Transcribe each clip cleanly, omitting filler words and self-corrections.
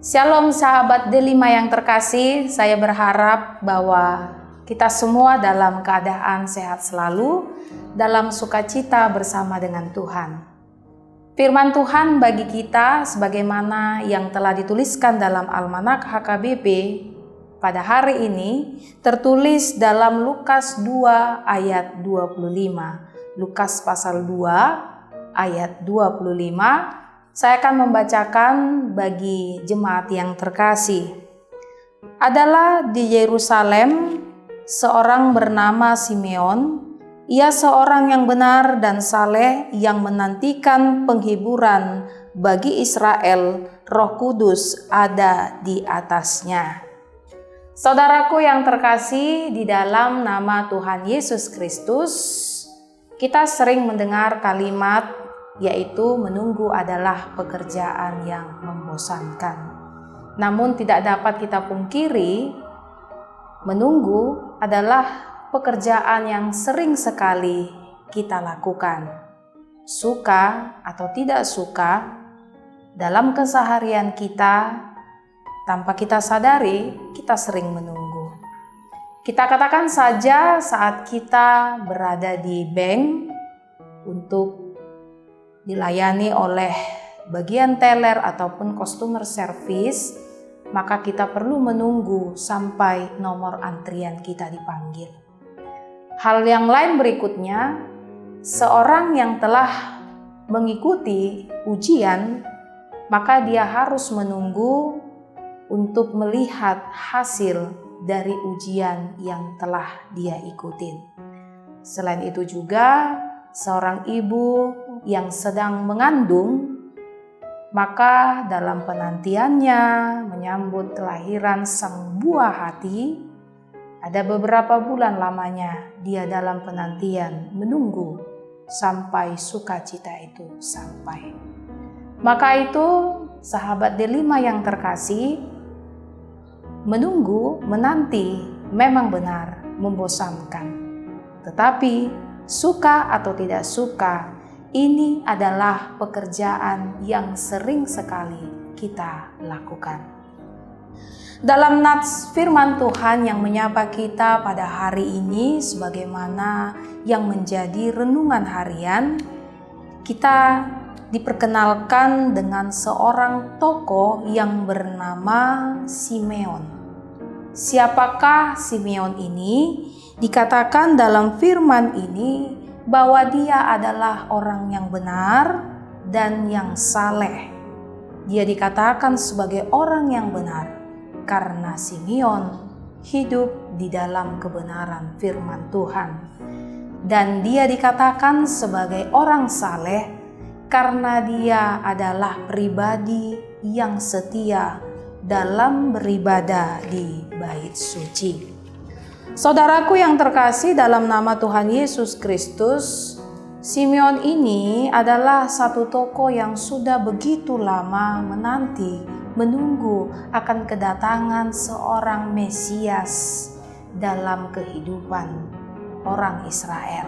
Shalom sahabat Delima yang terkasih, saya berharap bahwa kita semua dalam keadaan sehat selalu, dalam sukacita bersama dengan Tuhan. Firman Tuhan bagi kita sebagaimana yang telah dituliskan dalam Almanak HKBP pada hari ini tertulis dalam Lukas 2 ayat 25. Lukas pasal 2 ayat 25. Saya akan membacakan bagi jemaat yang terkasih. Adalah di Yerusalem seorang bernama Simeon. Ia seorang yang benar dan saleh yang menantikan penghiburan bagi Israel. Roh Kudus ada di atasnya. Saudaraku yang terkasih, di dalam nama Tuhan Yesus Kristus, kita sering mendengar kalimat yaitu menunggu adalah pekerjaan yang membosankan. Namun tidak dapat kita pungkiri, menunggu adalah pekerjaan yang sering sekali kita lakukan. Suka atau tidak suka, dalam keseharian kita, tanpa kita sadari, kita sering menunggu. Kita katakan saja saat kita berada di bank untuk dilayani oleh bagian teller ataupun customer service, maka kita perlu menunggu sampai nomor antrian kita dipanggil. Hal yang lain berikutnya, seorang yang telah mengikuti ujian, maka dia harus menunggu untuk melihat hasil dari ujian yang telah dia ikutin. Selain itu juga, seorang ibu yang sedang mengandung, maka dalam penantiannya menyambut kelahiran sang buah hati, ada beberapa bulan lamanya dia dalam penantian menunggu sampai sukacita itu sampai. Maka itu sahabat Delima yang terkasih, menunggu, menanti memang benar membosankan. Tetapi suka atau tidak suka, ini adalah pekerjaan yang sering sekali kita lakukan. Dalam nats firman Tuhan yang menyapa kita pada hari ini, sebagaimana yang menjadi renungan harian, kita diperkenalkan dengan seorang tokoh yang bernama Simeon. Siapakah Simeon ini? Dikatakan dalam firman ini bahwa dia adalah orang yang benar dan yang saleh. Dia dikatakan sebagai orang yang benar karena Simeon hidup di dalam kebenaran firman Tuhan. Dan dia dikatakan sebagai orang saleh karena dia adalah pribadi yang setia dalam beribadah di bait suci. Saudaraku yang terkasih dalam nama Tuhan Yesus Kristus, Simeon ini adalah satu tokoh yang sudah begitu lama menunggu akan kedatangan seorang Mesias dalam kehidupan orang Israel.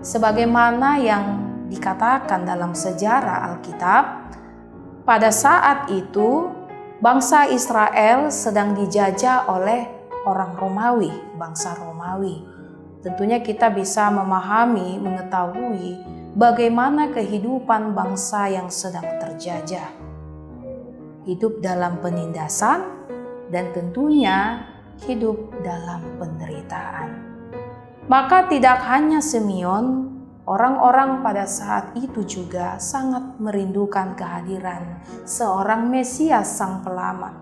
Sebagaimana yang dikatakan dalam sejarah Alkitab, pada saat itu bangsa Israel sedang dijajah oleh orang Romawi, bangsa Romawi. Tentunya kita bisa memahami, mengetahui bagaimana kehidupan bangsa yang sedang terjajah. Hidup dalam penindasan dan tentunya hidup dalam penderitaan. Maka tidak hanya Simeon, orang-orang pada saat itu juga sangat merindukan kehadiran seorang Mesias, sang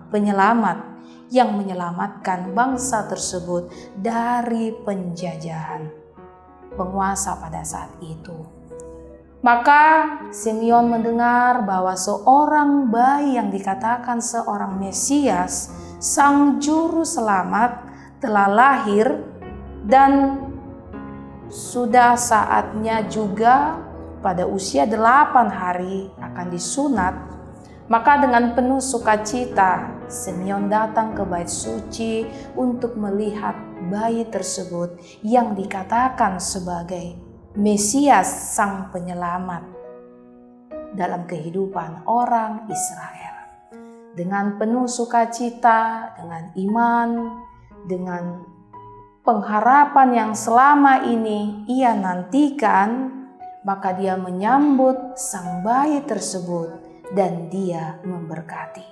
penyelamat yang menyelamatkan bangsa tersebut dari penjajahan penguasa pada saat itu. Maka Simeon mendengar bahwa seorang bayi yang dikatakan seorang Mesias, sang juru selamat, telah lahir dan sudah saatnya juga pada usia 8 hari akan disunat. Maka dengan penuh sukacita, Simeon datang ke bait suci untuk melihat bayi tersebut yang dikatakan sebagai Mesias, sang penyelamat dalam kehidupan orang Israel. dengan penuh sukacita, dengan iman, dengan pengharapan yang selama ini ia nantikan, maka dia menyambut sang bayi tersebut dan dia memberkati.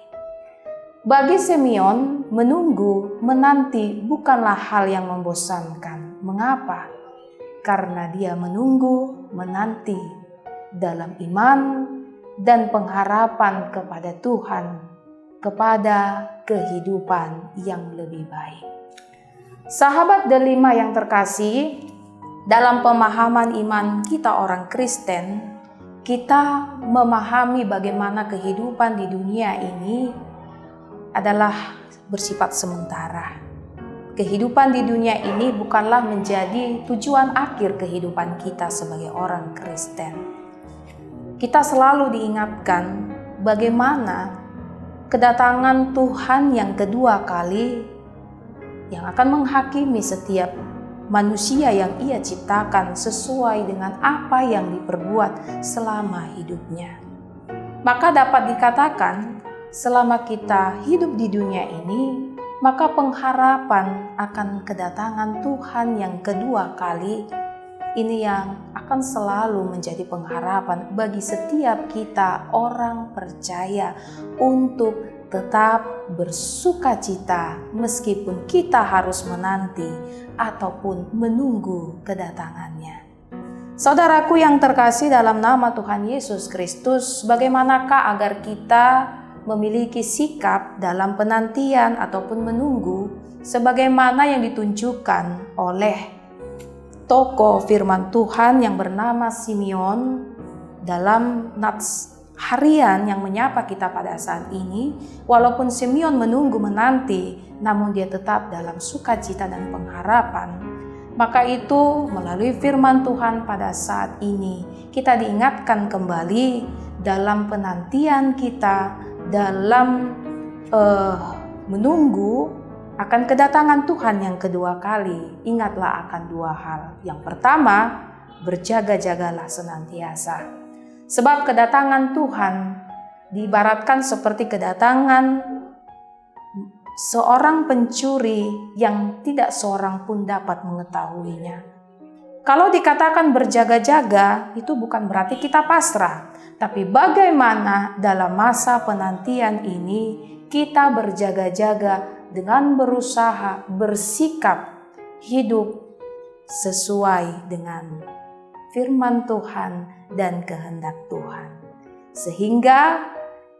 Bagi Simeon, menunggu, menanti bukanlah hal yang membosankan. Mengapa? Karena dia menunggu, menanti dalam iman dan pengharapan kepada Tuhan, kepada kehidupan yang lebih baik. Sahabat delima yang terkasih, dalam pemahaman iman kita orang Kristen, kita memahami bagaimana kehidupan di dunia ini adalah bersifat sementara. Kehidupan di dunia ini bukanlah menjadi tujuan akhir kehidupan kita sebagai orang Kristen. Kita selalu diingatkan bagaimana kedatangan Tuhan yang kedua kali yang akan menghakimi setiap manusia yang ia ciptakan sesuai dengan apa yang diperbuat selama hidupnya. Maka dapat dikatakan, selama kita hidup di dunia ini, maka pengharapan akan kedatangan Tuhan yang kedua kali ini yang akan selalu menjadi pengharapan bagi setiap kita orang percaya untuk tetap bersukacita meskipun kita harus menanti ataupun menunggu kedatangannya. Saudaraku yang terkasih dalam nama Tuhan Yesus Kristus, bagaimanakah agar kita memiliki sikap dalam penantian ataupun menunggu sebagaimana yang ditunjukkan oleh tokoh firman Tuhan yang bernama Simeon dalam nats harian yang menyapa kita pada saat ini. Walaupun Simeon menunggu menanti, namun dia tetap dalam sukacita dan pengharapan. Maka itu melalui firman Tuhan pada saat ini kita diingatkan kembali dalam penantian kita, dalam menunggu akan kedatangan Tuhan yang kedua kali. Ingatlah akan dua hal. Yang pertama, berjaga-jagalah senantiasa. Sebab kedatangan Tuhan diibaratkan seperti kedatangan seorang pencuri yang tidak seorang pun dapat mengetahuinya. Kalau dikatakan berjaga-jaga, itu bukan berarti kita pasrah. Tapi bagaimana dalam masa penantian ini kita berjaga-jaga dengan berusaha bersikap hidup sesuai dengan firman Tuhan dan kehendak Tuhan. Sehingga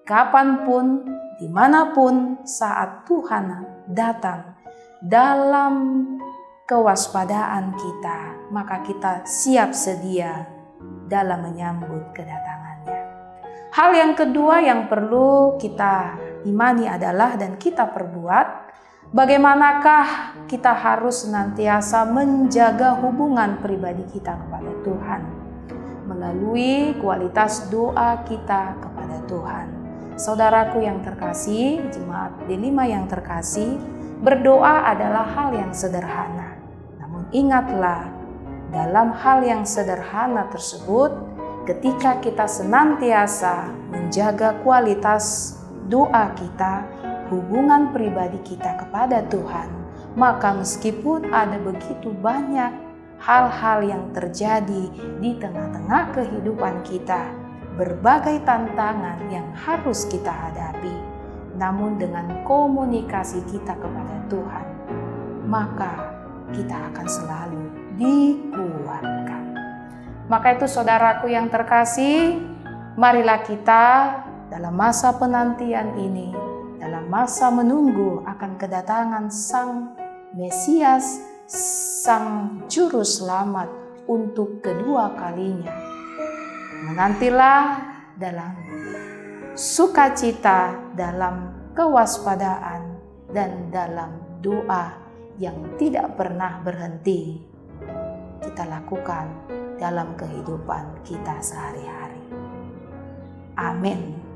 kapanpun, dimanapun saat Tuhan datang dalam kewaspadaan kita, maka kita siap sedia dalam menyambut kedatangannya. Hal yang kedua yang perlu kita imani adalah dan kita perbuat, bagaimanakah kita harus senantiasa menjaga hubungan pribadi kita kepada Tuhan melalui kualitas doa kita kepada Tuhan. Saudaraku yang terkasih, jemaat delima yang terkasih, berdoa adalah hal yang sederhana. Namun ingatlah, dalam hal yang sederhana tersebut, ketika kita senantiasa menjaga kualitas doa kita, hubungan pribadi kita kepada Tuhan, maka meskipun ada begitu banyak hal-hal yang terjadi di tengah-tengah kehidupan kita, berbagai tantangan yang harus kita hadapi, namun dengan komunikasi kita kepada Tuhan, maka kita akan selalu dikuatkan. Maka itu saudaraku yang terkasih, marilah kita dalam masa penantian ini, dalam masa menunggu akan kedatangan Sang Mesias, Sang Juru Selamat untuk kedua kalinya. Menantilah dalam sukacita, dalam kewaspadaan, dan dalam doa yang tidak pernah berhenti kita lakukan dalam kehidupan kita sehari-hari. Amin.